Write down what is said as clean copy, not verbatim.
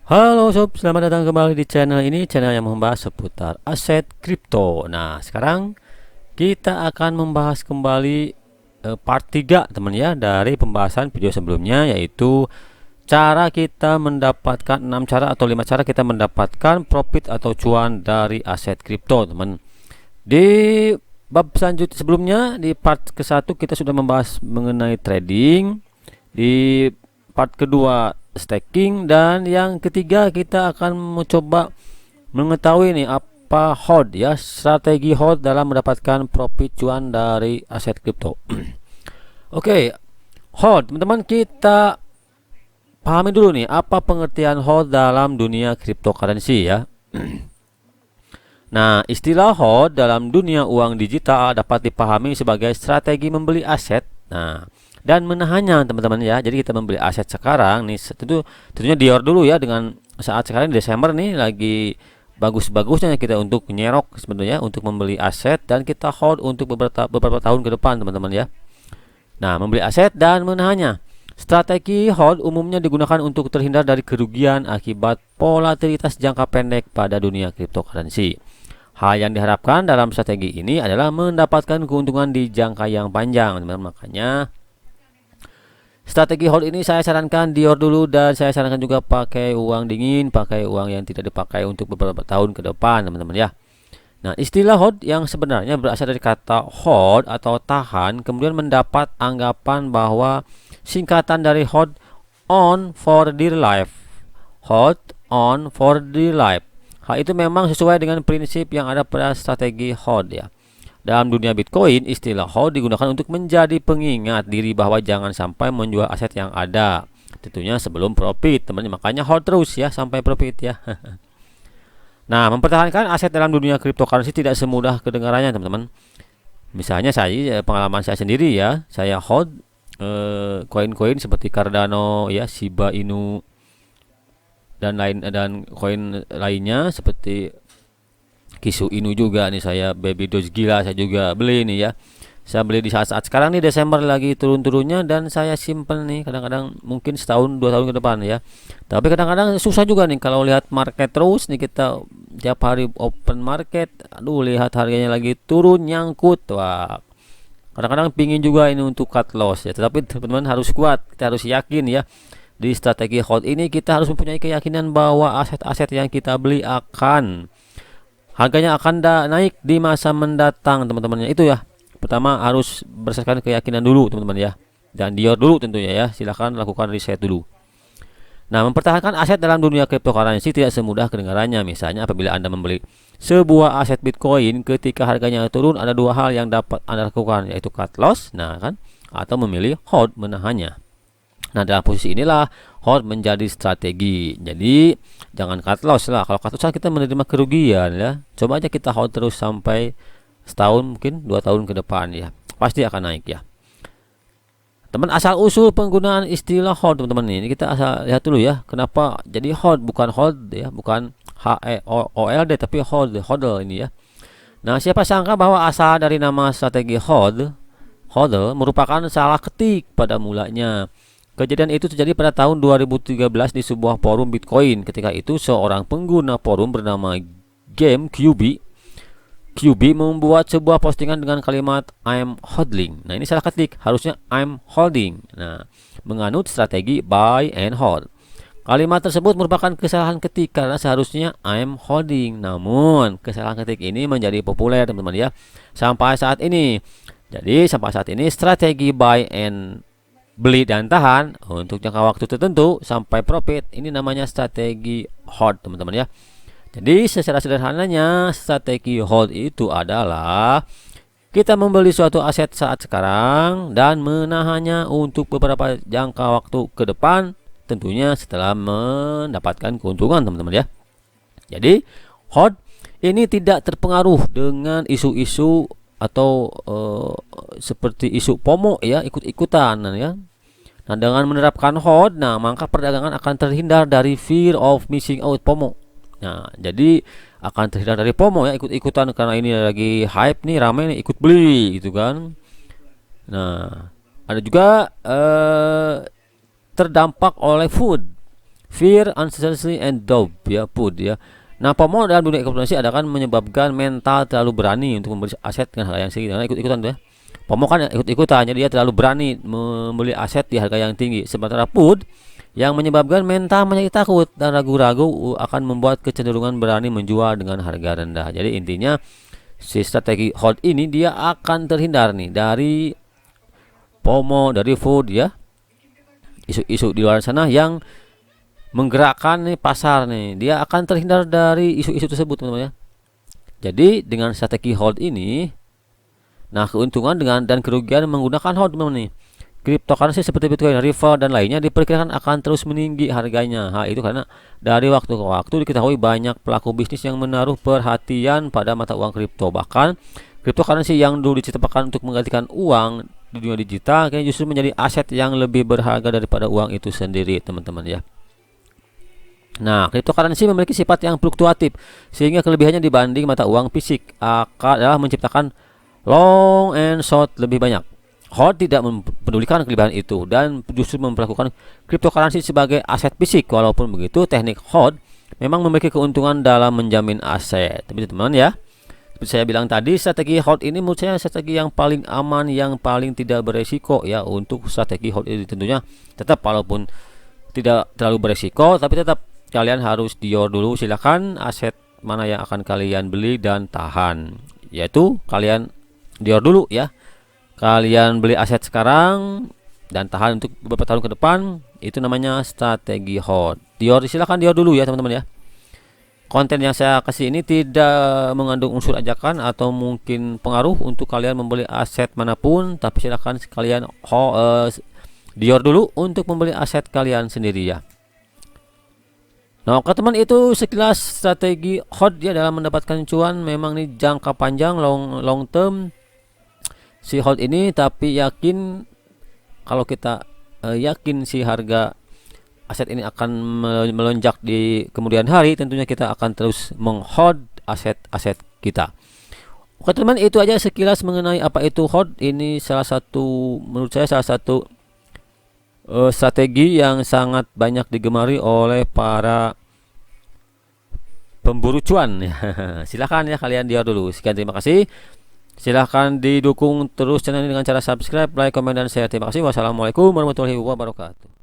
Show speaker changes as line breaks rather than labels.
Halo sob, selamat datang kembali di channel ini, channel yang membahas seputar aset kripto. Nah, sekarang kita akan membahas kembali part 3 teman ya, dari pembahasan video sebelumnya, yaitu cara kita mendapatkan 6 cara atau 5 cara kita mendapatkan profit atau cuan dari aset kripto, teman. Di bab selanjutnya sebelumnya, di part ke-1 kita sudah membahas mengenai trading, di part kedua staking, dan yang ketiga kita akan mencoba mengetahui nih apa hold ya, strategi hold dalam mendapatkan profit cuan dari aset kripto. Oke, hold teman-teman, kita pahami dulu nih apa pengertian hold dalam dunia cryptocurrency ya. Nah, istilah hold dalam dunia uang digital dapat dipahami sebagai strategi membeli aset, nah, dan menahannya teman-teman ya. Jadi kita membeli aset sekarang nih, tentunya dior dulu ya, dengan saat sekarang Desember nih lagi bagus-bagusnya kita untuk nyerok sebenarnya, untuk membeli aset, dan kita hold untuk beberapa tahun ke depan teman-teman ya. Nah, membeli aset dan menahannya. Strategi hold umumnya digunakan untuk terhindar dari kerugian akibat volatilitas jangka pendek pada dunia cryptocurrency. Hal yang diharapkan dalam strategi ini adalah mendapatkan keuntungan di jangka yang panjang, teman-teman. Makanya strategi hold ini saya sarankan dior dulu, dan saya sarankan juga pakai uang dingin, pakai uang yang tidak dipakai untuk beberapa tahun ke depan, teman-teman ya. Nah, istilah hold yang sebenarnya berasal dari kata hold atau tahan, kemudian mendapat anggapan bahwa singkatan dari hold on for dear life. Hold on for dear life. Hal itu memang sesuai dengan prinsip yang ada pada strategi hold ya. Dalam dunia Bitcoin, istilah hold digunakan untuk menjadi pengingat diri bahwa jangan sampai menjual aset yang ada. Tentunya sebelum profit, teman. Makanya hold terus ya sampai profit ya. Nah, mempertahankan aset dalam dunia cryptocurrency tidak semudah kedengarannya, teman-teman. Misalnya pengalaman saya sendiri ya, saya hold koin-koin seperti Cardano ya, Shiba Inu, dan koin lainnya seperti Kisu Inu juga nih, saya Baby Doge gila saya juga beli nih ya. Saya beli di saat-saat sekarang nih, Desember lagi turun-turunnya, dan saya simpen nih kadang-kadang mungkin setahun 2 tahun ke depan ya. Tapi kadang-kadang susah juga nih kalau lihat market terus nih, kita tiap hari open market, aduh lihat harganya lagi turun nyangkut, wah kadang-kadang pingin juga ini untuk cut loss ya. Tetapi teman-teman harus kuat, kita harus yakin ya. Di strategi hold ini kita harus mempunyai keyakinan bahwa aset-aset yang kita beli harganya akan naik di masa mendatang, teman-teman. Itu ya. Pertama harus berdasarkan keyakinan dulu, teman-teman ya. Dan dior dulu tentunya ya. Silahkan lakukan riset dulu. Nah, mempertahankan aset dalam dunia cryptocurrency tidak semudah kedengarannya. Misalnya apabila Anda membeli sebuah aset Bitcoin ketika harganya turun, ada dua hal yang dapat Anda lakukan, yaitu cut loss, nah kan, atau memilih hold, menahannya. Nah, dalam posisi inilah hold menjadi strategi. Jadi jangan cut loss lah. Kalau cut loss kita menerima kerugian ya. Coba aja kita hold terus sampai setahun, mungkin 2 tahun ke depan ya. Pasti akan naik ya. Teman, asal usul penggunaan istilah hold teman-teman, ini kita asal lihat dulu ya. Kenapa jadi hold, bukan hold ya, bukan HEOLD tapi hodl ini ya. Nah, siapa sangka bahwa asal dari nama strategi hodl merupakan salah ketik pada mulanya. Kejadian itu terjadi pada tahun 2013 di sebuah forum Bitcoin. Ketika itu seorang pengguna forum bernama Game QB membuat sebuah postingan dengan kalimat I'm hodling. Nah, ini salah ketik, harusnya I'm holding. Nah, menganut strategi buy and hold. Kalimat tersebut merupakan kesalahan ketik karena seharusnya I'm holding. Namun, kesalahan ketik ini menjadi populer, teman-teman ya, sampai saat ini. Jadi, sampai saat ini strategi buy and beli dan tahan untuk jangka waktu tertentu sampai profit, ini namanya strategi hold, teman-teman ya. Jadi secara sederhananya strategi hold itu adalah kita membeli suatu aset saat sekarang dan menahannya untuk beberapa jangka waktu ke depan, tentunya setelah mendapatkan keuntungan, teman-teman ya. Jadi hold ini tidak terpengaruh dengan isu-isu atau seperti isu FOMO ya, ikut-ikutan ya. Nah, dengan menerapkan hold, nah maka perdagangan akan terhindar dari fear of missing out, FOMO. Nah, jadi akan terhindar dari FOMO ya, ikut-ikutan karena ini lagi hype nih, rame nih, ikut beli gitu kan. Nah, ada juga terdampak oleh food. fear, uncertainty, and doubt ya, put ya. Nah, FOMO dalam dunia kriptokurrency adakan menyebabkan mental terlalu berani untuk membeli aset dengan harga yang tinggi. Karena ikut-ikutan tuh ya. FOMO kan ikut-ikutan, jadi dia terlalu berani membeli aset di harga yang tinggi. Sementara put yang menyebabkan mental menjadi takut dan ragu-ragu akan membuat kecenderungan berani menjual dengan harga rendah. Jadi intinya si strategi hold ini dia akan terhindar nih dari FOMO, dari food ya, isu-isu di luar sana yang menggerakkan nih pasar nih. Dia akan terhindar dari isu-isu tersebut teman-teman ya. Jadi dengan strategi hold ini, nah keuntungan dan kerugian menggunakan hold teman-teman nih. Cryptocurrency seperti Bitcoin, Ripple dan lainnya diperkirakan akan terus meninggi harganya. Itu karena dari waktu ke waktu diketahui banyak pelaku bisnis yang menaruh perhatian pada mata uang kripto. Bahkan cryptocurrency yang dulu diciptakan untuk menggantikan uang di dunia digital kayaknya justru menjadi aset yang lebih berharga daripada uang itu sendiri teman-teman ya. Nah, cryptocurrency memiliki sifat yang fluktuatif sehingga kelebihannya dibanding mata uang fisik adalah menciptakan long and short lebih banyak. Hold tidak mempedulikan kelebihan itu dan justru memperlakukan cryptocurrency sebagai aset fisik. Walaupun begitu, teknik hold memang memiliki keuntungan dalam menjamin aset. Tapi teman-teman ya, seperti saya bilang tadi, strategi hold ini menurut saya strategi yang paling aman, yang paling tidak beresiko ya. Untuk strategi hold ini tentunya tetap walaupun tidak terlalu beresiko, tapi tetap kalian harus dior dulu. Silakan aset mana yang akan kalian beli dan tahan, yaitu kalian dior dulu ya. Kalian beli aset sekarang dan tahan untuk beberapa tahun ke depan, itu namanya strategi hold. Dior, silakan dior dulu ya teman-teman ya. Konten yang saya kasih ini tidak mengandung unsur ajakan atau mungkin pengaruh untuk kalian membeli aset manapun, tapi silakan kalian dior dulu untuk membeli aset kalian sendiri ya. Nah, oke teman, itu sekilas strategi hold ya dalam mendapatkan cuan. Memang nih jangka panjang, long term si hold ini, tapi yakin kalau kita yakin si harga aset ini akan melonjak di kemudian hari, tentunya kita akan terus menghold aset-aset kita. Oke teman, itu aja sekilas mengenai apa itu hold. Ini salah satu, menurut saya salah satu strategi yang sangat banyak digemari oleh para pemburu cuan. Silahkan ya kalian dior dulu. Sekian, terima kasih. Silahkan didukung terus channel ini dengan cara subscribe, like, komen, dan share. Terima kasih. Wassalamualaikum warahmatullahi wabarakatuh.